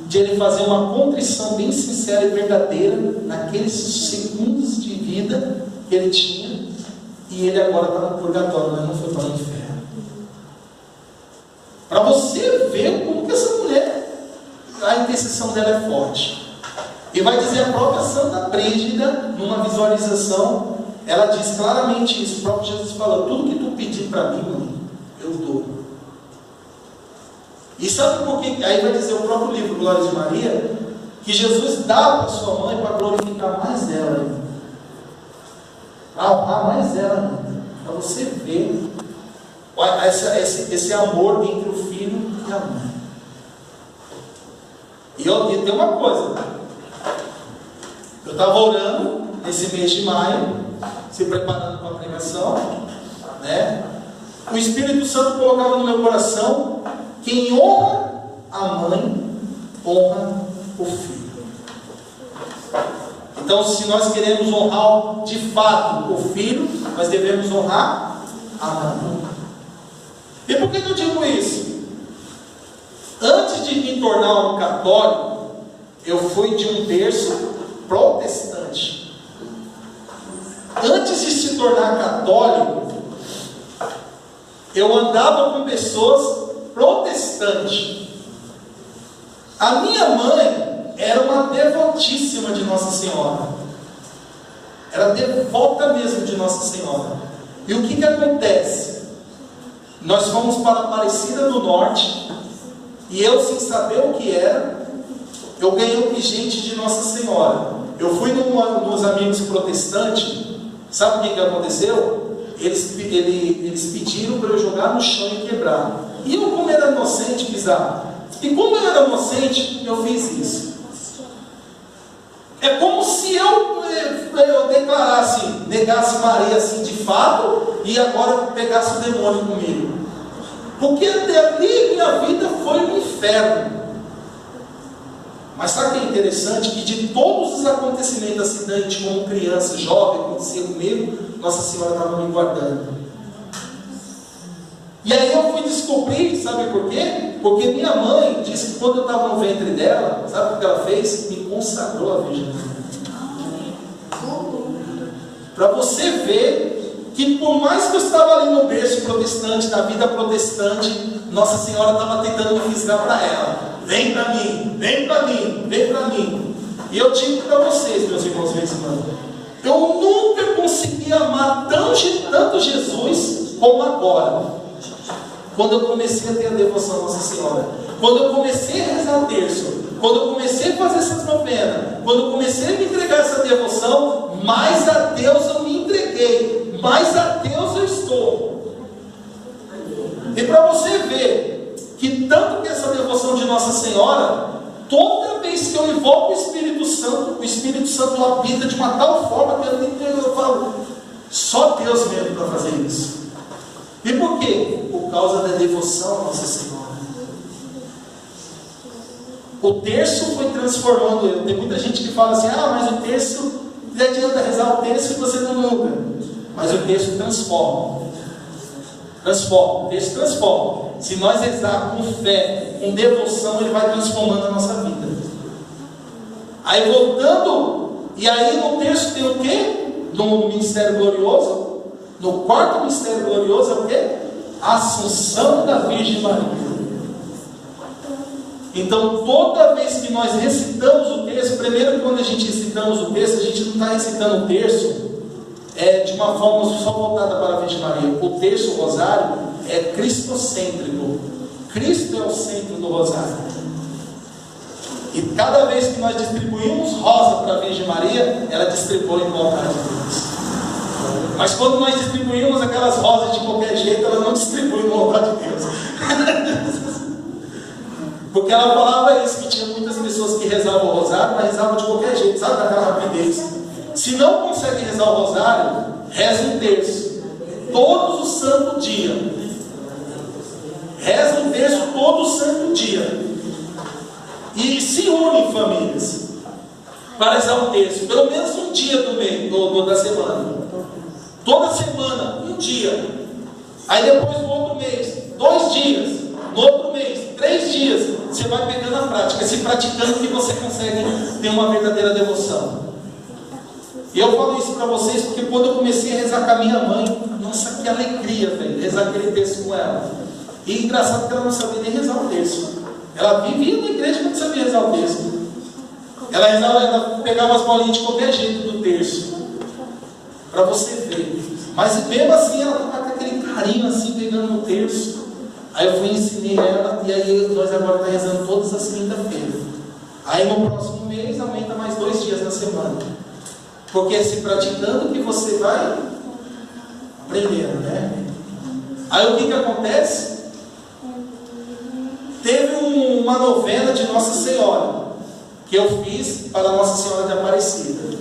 de ele fazer uma contrição bem sincera e verdadeira naqueles segundos de vida que ele tinha, e ele agora está no purgatório, mas não foi para o inferno. Para você ver como que essa mulher, a intercessão dela é forte. E vai dizer a própria Santa Brígida, numa visualização, ela diz claramente isso. O próprio Jesus falou: tudo que tu pedir para mim, mãe, eu dou. E sabe por quê? Aí vai dizer o próprio livro Glória de Maria, que Jesus dá para sua mãe para glorificar mais ela ainda, para honrar mais ela ainda, para você ver esse amor entre o filho e a mãe. E tem uma coisa, eu estava orando nesse mês de maio, se preparando para a pregação, né? O Espírito Santo colocava no meu coração: quem honra a mãe, honra o filho. Então, se nós queremos honrar de fato o filho, nós devemos honrar a mãe. E por que eu digo isso? Antes de me tornar um católico, eu fui de um berço protestante. Antes de se tornar católico, eu andava com pessoas protestantes. A minha mãe era uma devotíssima de Nossa Senhora. Era devota mesmo de Nossa Senhora. E o que acontece? Nós fomos para Aparecida do Norte, e eu, sem saber o que era, eu ganhei o pingente de Nossa Senhora. Eu fui nos amigos protestantes. Sabe o que aconteceu? Eles pediram para eu jogar no chão e quebrar. E eu, como era inocente, pisava. E como eu era inocente, eu fiz isso. É como se eu declarasse, negasse Maria assim de fato, e agora pegasse o demônio comigo. Porque até ali minha vida foi um inferno. Mas sabe o que é interessante? Que de todos os acontecimentos, acidentes, como criança, jovem, acontecia comigo, Nossa Senhora estava me guardando. E aí eu fui descobrir, sabe por quê? Porque minha mãe disse que quando eu estava no ventre dela, sabe o que ela fez? Me consagrou a Virgem Maria. Para você ver que por mais que eu estava ali no berço protestante, na vida protestante, Nossa Senhora estava tentando me fisgar para ela. Vem para mim, vem para mim, vem para mim. E eu digo para vocês, meus irmãos e minhas irmãs, eu nunca consegui amar tanto Jesus como agora. Quando eu comecei a ter a devoção a Nossa Senhora, quando eu comecei a rezar o terço, quando eu comecei a fazer essas novenas, quando eu comecei a me entregar a essa devoção, mais a Deus eu me entreguei, mais a Deus eu estou. E para você ver que tanto que essa devoção de Nossa Senhora, toda vez que eu invoco o Espírito Santo habita de uma tal forma que eu falo, só Deus mesmo para fazer isso. E por quê? Por causa da devoção a Nossa Senhora. O terço foi transformando eu. Tem muita gente que fala assim: mas o terço, não adianta rezar o terço e você não nunca. Mas o terço transforma. O terço transforma. Se nós rezarmos com fé, com devoção, ele vai transformando a nossa vida. Aí voltando, e aí no terço tem o quê? No Ministério Glorioso. No quarto mistério glorioso é o quê? A Assunção da Virgem Maria. Então, toda vez que nós recitamos o terço, primeiro que quando a gente recitamos o terço, a gente não está recitando o terço de uma forma só voltada para a Virgem Maria. O terço, o rosário, é cristocêntrico. Cristo é o centro do rosário. E cada vez que nós distribuímos rosa para a Virgem Maria, ela distribui em vontade de Deus. Mas quando nós distribuímos aquelas rosas de qualquer jeito, ela não distribui no altar de Deus. Porque ela falava isso, que tinha muitas pessoas que rezavam o rosário, mas rezavam de qualquer jeito, sabe, daquela rapidez. Se não consegue rezar o rosário, reza um terço, todos os santos dias. Reza um terço todo santo dia. E se unem famílias para rezar um terço, pelo menos um dia do mês. da semana. Toda semana, um dia. Aí depois no outro mês, 2 dias. No outro mês, 3 dias. Você vai pegando a prática, se praticando que você consegue ter uma verdadeira devoção. E eu falo isso para vocês porque quando eu comecei a rezar com a minha mãe, nossa, que alegria, velho, rezar aquele texto com ela. E engraçado que ela não sabia nem rezar o texto. Ela vivia na igreja, mas não sabia rezar o texto. Ela rezava, ela pegava as bolinhas de qualquer jeito do terço. Para você ver. Mas mesmo assim, ela estava com aquele carinho assim, pegando no terço. Aí eu fui e ensinei ela, e aí nós agora estamos rezando todas as quinta-feiras. Aí no próximo mês aumenta mais 2 dias na semana. Porque é se praticando que você vai aprendendo, né? Aí o que acontece? Teve uma novena de Nossa Senhora, que eu fiz para Nossa Senhora de Aparecida.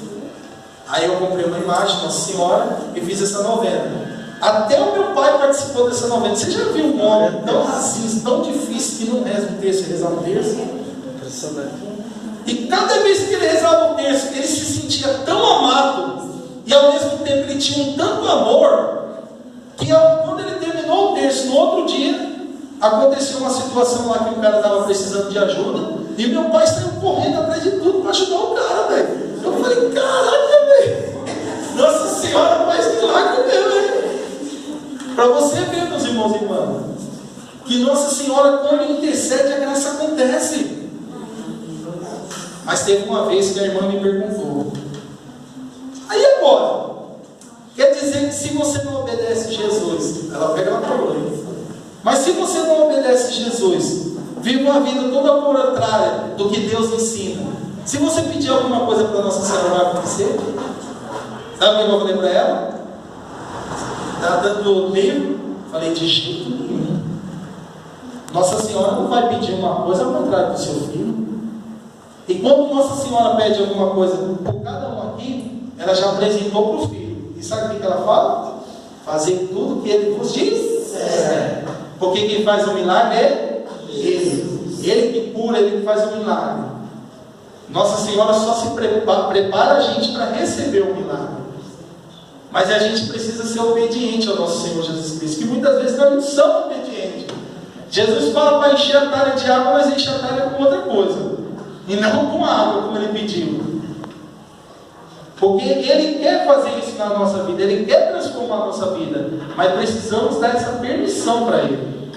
Aí eu comprei uma imagem de Nossa Senhora e fiz essa novena. Até o meu pai participou dessa novena. Você já viu um homem tão racista, tão difícil, que não reza um terço e rezar um terço? Impressionante. E cada vez que ele rezava um terço, ele se sentia tão amado, e ao mesmo tempo ele tinha um tanto amor, que quando ele terminou o terço, no outro dia, aconteceu uma situação lá que o cara estava precisando de ajuda, e meu pai saiu correndo atrás de tudo para ajudar o cara, velho. Eu falei, caraca, velho, Nossa Senhora faz milagre mesmo, velho. Para você ver, meus irmãos e irmãs, que Nossa Senhora, quando intercede, a graça acontece. Mas teve uma vez que a irmã me perguntou: aí agora? Quer dizer que se você não obedece Jesus, ela pega na problema. Mas se você não obedece Jesus, vive uma vida toda contrária do que Deus ensina. Se você pedir alguma coisa para Nossa Senhora, vai acontecer? Sabe o que eu falei para ela? Está dando livro? Falei, de jeito nenhum. Nossa Senhora não vai pedir uma coisa ao contrário do seu filho. E quando Nossa Senhora pede alguma coisa por cada um aqui, ela já apresentou para o filho. E sabe o que ela fala? Fazer tudo que ele vos diz. Porque quem faz o milagre é Ele. Ele que cura, Ele que faz o milagre. Nossa Senhora só se prepara a gente para receber o milagre. Mas a gente precisa ser obediente ao nosso Senhor Jesus Cristo, que muitas vezes nós não somos obedientes. Jesus fala para encher a talha de água, mas enche a talha com outra coisa. E não com a água, como Ele pediu. Porque Ele quer fazer isso na nossa vida, Ele quer transformar a nossa vida. Mas precisamos dar essa permissão para Ele.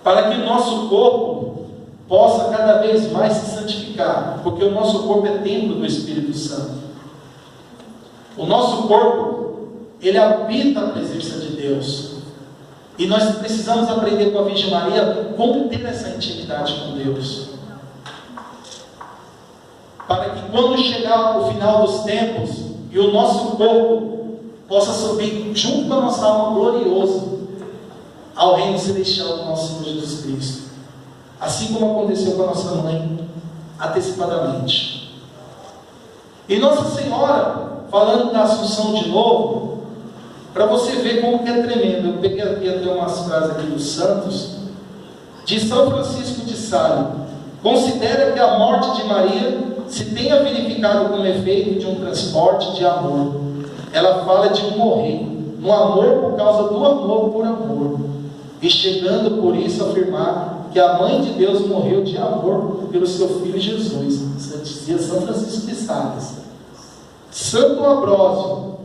Para que o nosso corpo possa cada vez mais se santificar. Porque o nosso corpo é templo do Espírito Santo. O nosso corpo, ele habita a presença de Deus. E nós precisamos aprender com a Virgem Maria como ter essa intimidade com Deus. Para que quando chegar o final dos tempos e o nosso corpo possa subir junto com a nossa alma gloriosa ao reino celestial do nosso Senhor Jesus Cristo. Assim como aconteceu com a nossa mãe antecipadamente. E Nossa Senhora, falando da Assunção de novo, para você ver como que é tremendo. Eu peguei aqui até umas frases aqui dos santos. De São Francisco de Sales: considera que a morte de Maria se tenha verificado como efeito de um transporte de amor. Ela fala de um morrer, no amor por causa do amor por amor, e chegando por isso a afirmar que a Mãe de Deus morreu de amor pelo seu Filho Jesus. Dizia São Francisco de Sales. Santo Ambrósio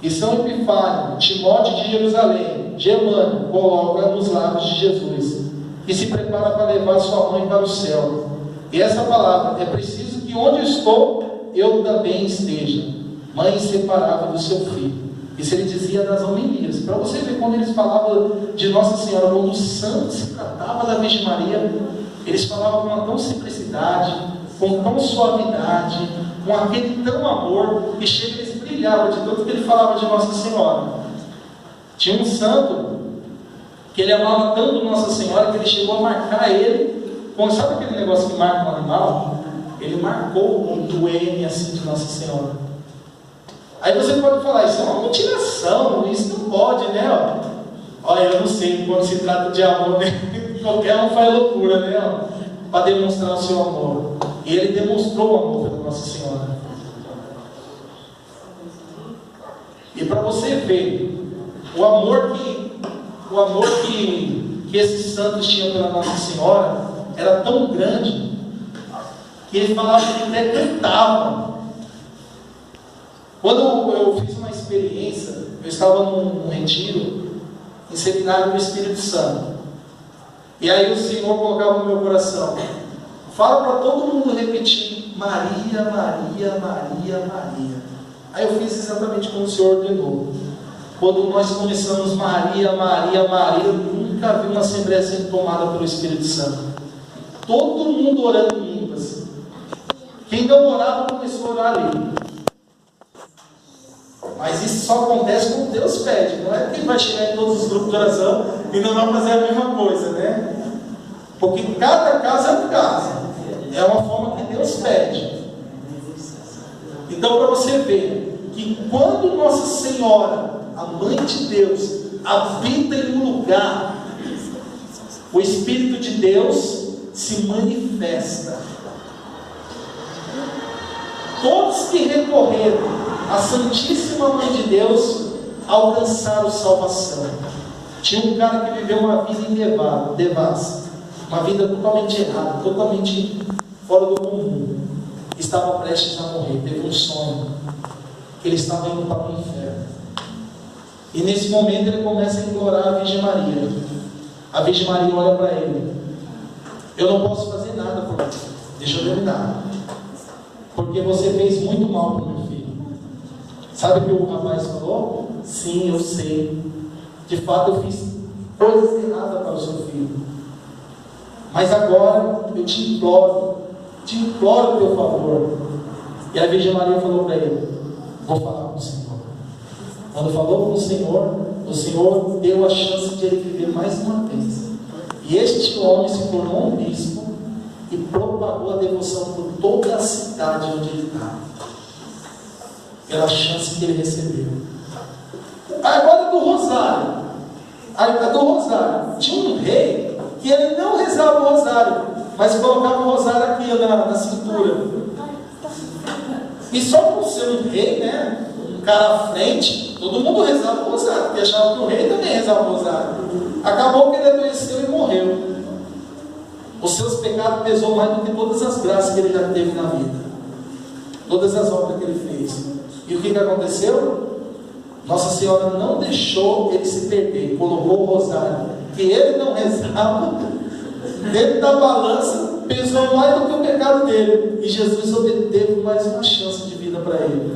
e São Epifânio, Timóteo de Jerusalém, Germano, coloca nos lábios de Jesus, que se prepara para levar sua mãe para o céu. E essa palavra: é preciso que onde estou, eu também esteja. Mãe inseparável do seu filho. Isso ele dizia nas homilias. Para você ver, quando eles falavam de Nossa Senhora, quando o santo se tratava da Virgem Maria, eles falavam com uma tão simplicidade, com tão suavidade, com aquele tão amor, que chega, eles brilhavam de tanto que ele falava de Nossa Senhora. Tinha um santo que ele amava tanto Nossa Senhora que ele chegou a marcar ele. Sabe aquele negócio que marca um animal? Ele marcou o M assim de Nossa Senhora. Aí você pode falar, isso é uma mutilação, isso não pode, né? Olha, eu não sei, quando se trata de amor, né? Qualquer um faz loucura, né? Para demonstrar o seu amor. E ele demonstrou o amor pela Nossa Senhora. para você ver o amor que esses santos tinham pela Nossa Senhora era tão grande que eles falavam que até cantavam. Quando eu fiz uma experiência, eu estava num retiro em seminário do Espírito Santo, e aí o Senhor colocava no meu coração: fala para todo mundo repetir Maria, Maria, Maria, Maria. Aí eu fiz exatamente como o Senhor ordenou. Quando nós começamos Maria, Maria, Maria, eu nunca vi uma assembleia sendo tomada pelo Espírito Santo. Todo mundo orando em línguas. Quem não orava começou a orar ali. Mas isso só acontece quando Deus pede. Não é que vai chegar em todos os grupos de oração e não vai fazer a mesma coisa, né? Porque cada caso é um caso. É uma forma que Deus pede. Então, para você ver que quando Nossa Senhora, a Mãe de Deus, habita em um lugar, o Espírito de Deus se manifesta. Todos que recorreram à Santíssima Mãe de Deus alcançaram salvação. Tinha um cara que viveu uma vida devassa, uma vida totalmente errada, totalmente fora do comum. Estava prestes a morrer, teve um sonho que ele estava indo para o inferno. E nesse momento ele começa a implorar a Virgem Maria. A Virgem Maria olha para ele: eu não posso fazer nada por você, deixa eu terminar, porque você fez muito mal para o meu filho. Sabe o que o rapaz falou? Sim, eu sei. De fato eu fiz coisas erradas para o seu filho. Mas agora eu te imploro teu favor. E a Virgem Maria falou para ele: vou falar com o Senhor. Quando falou com o Senhor deu a chance de ele viver mais uma vez. E este homem se tornou um bispo e propagou a devoção por toda a cidade onde ele estava, pela chance que ele recebeu. Agora do rosário. Tinha um rei que ele não rezava o rosário, mas colocava o rosário aqui na cintura. E só por ser um rei, né, um cara à frente, todo mundo rezava o rosário, porque achava que o rei também rezava o rosário. Acabou que ele adoeceu e morreu. Os seus pecados pesou mais do que todas as graças que ele já teve na vida, todas as obras que ele fez. E o que aconteceu? Nossa Senhora não deixou ele se perder, colocou o rosário que ele não rezava dentro da balança, pesou mais do que o pecado dele, e Jesus obteve mais uma chance de vida para ele.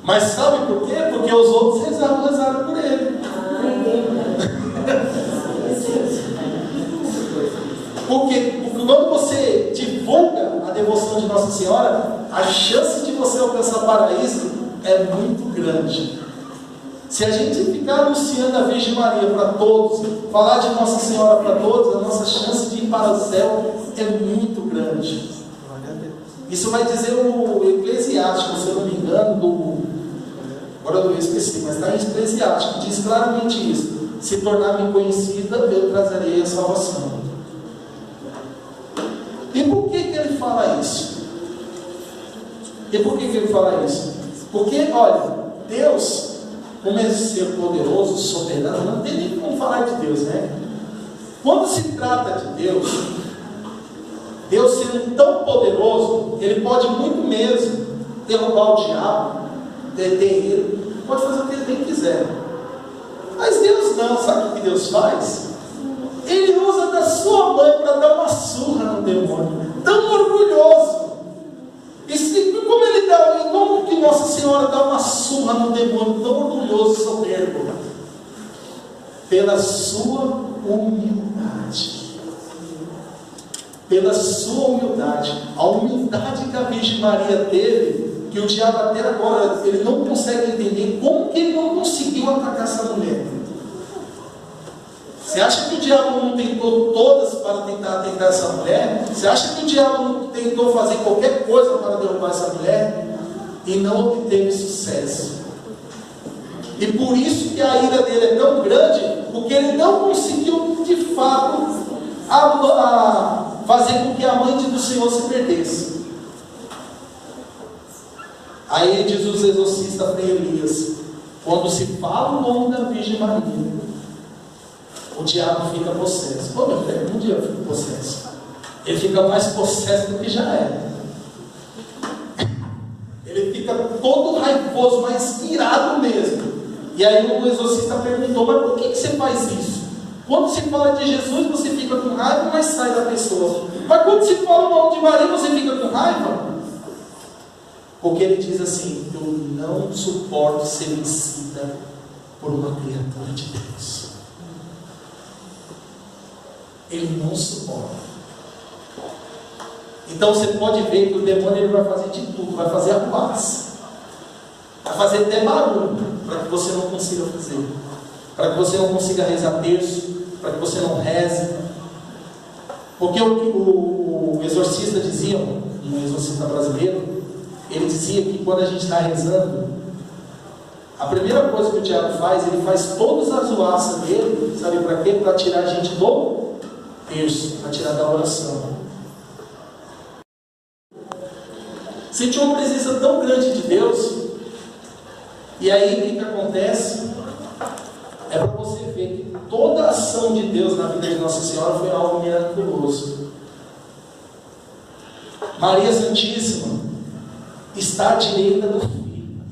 Mas sabe por quê? Porque os outros rezavam o rosário por ele. Porque quando você divulga a devoção de Nossa Senhora, a chance de você alcançar o paraíso é muito grande. Se a gente ficar anunciando a Virgem Maria para todos, falar de Nossa Senhora para todos, a nossa chance de ir para o céu é muito grande. Isso vai dizer o Eclesiástico, se eu não me engano, agora eu esqueci, mas está em Eclesiástico, diz claramente isso: se tornar-me conhecida, eu trarei a salvação. E por que ele fala isso? Porque, olha, Deus, como é ser poderoso, soberano, não tem nem como falar de Deus, né? Quando se trata de Deus sendo tão poderoso, Ele pode muito mesmo derrubar o diabo, deter ele, pode fazer o que Ele bem quiser. Mas Deus não, sabe o que Deus faz? Ele usa da sua mãe para dar uma surra no demônio, tão orgulhoso. Como que Nossa Senhora dá uma surra no demônio tão orgulhoso e soberbo? Pela sua humildade. Pela sua humildade. A humildade que a Virgem Maria teve, que o diabo até agora ele não consegue entender como que ele não conseguiu atacar essa mulher. Você acha que o diabo não tentou todas para tentar essa mulher? Você acha que o diabo não tentou fazer qualquer coisa para derrubar essa mulher? E não obteve sucesso. E por isso que a ira dele é tão grande, porque ele não conseguiu de fato fazer com que a mãe do Senhor se perdesse. Aí diz os exorcistas para Elias: Quando se fala o nome da Virgem Maria, o diabo fica possesso. Ô meu filho, um dia eu fico possesso. Ele fica mais possesso do que já é. Ele fica todo raivoso, mas irado mesmo. E aí o exorcista perguntou, mas por que você faz isso? Quando se fala de Jesus, você fica com raiva, mas sai da pessoa. Mas quando se fala o nome de Maria, você fica com raiva? Porque ele diz assim: eu não suporto ser vencida por uma criatura de Deus. Ele não suporta. Então você pode ver que o demônio ele vai fazer de tudo, vai fazer a paz, vai fazer até barulho, para que você não consiga fazer, para que você não consiga rezar terço, para que você não reze. Porque o exorcista dizia, um exorcista brasileiro, ele dizia que quando a gente está rezando, a primeira coisa que o diabo faz, ele faz todas as zoaças dele, sabe para quê? Para tirar a gente do terço, para tirar da oração. Sente uma presença tão grande de Deus, e aí o que acontece? É para você ver que toda a ação de Deus na vida de Nossa Senhora foi algo miraculoso. Maria Santíssima está à direita do Filho,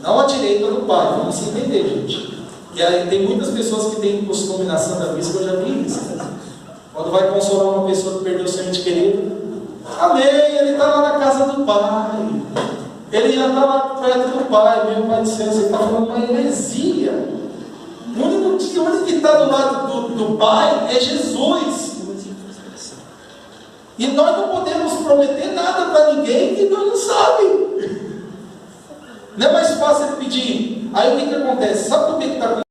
não à direita do Pai, vamos se entender, gente. E aí tem muitas pessoas que têm costume na Santa Missa, que eu já vi isso, né? Quando vai consolar uma pessoa que perdeu seu ente querido, amém, ele está lá na casa do Pai, ele já está lá perto do Pai. Meu Pai do céu, você está falando uma heresia. O único que está do lado do Pai é Jesus. E nós não podemos prometer nada para ninguém que nós não sabemos. Não é mais fácil pedir. Aí o que acontece? Sabe por que está acontecendo?